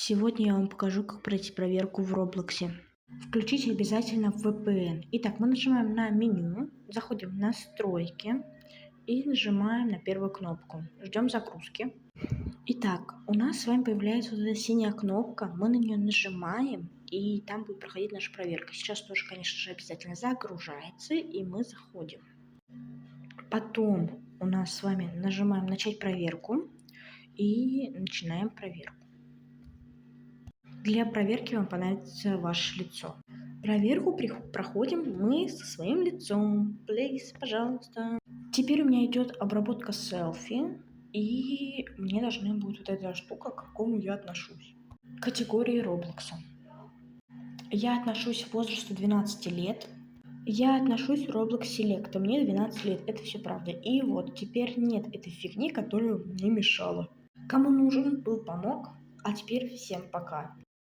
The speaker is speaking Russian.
Сегодня я вам покажу, как пройти проверку в Роблоксе. Включите обязательно VPN. Итак, мы нажимаем на меню, заходим в настройки и нажимаем на первую кнопку. Ждем загрузки. Итак, у нас с вами появляется вот эта синяя кнопка, мы на нее нажимаем, и там будет проходить наша проверка. Сейчас тоже, конечно же, обязательно загружается, и мы заходим. Потом у нас с вами нажимаем «Начать проверку» и начинаем проверку. Для проверки вам понадобится ваше лицо. Проверку проходим мы со своим лицом. Please, пожалуйста. Теперь у меня идет обработка селфи, и мне должна будет вот эта штука, к какому я отношусь. Категории Роблокса. Я отношусь к возрасту 12 лет. Я отношусь в Roblox Select, мне 12 лет, это все правда. И вот теперь нет этой фигни, которая мне мешала. Кому нужен был, помог, а теперь всем пока.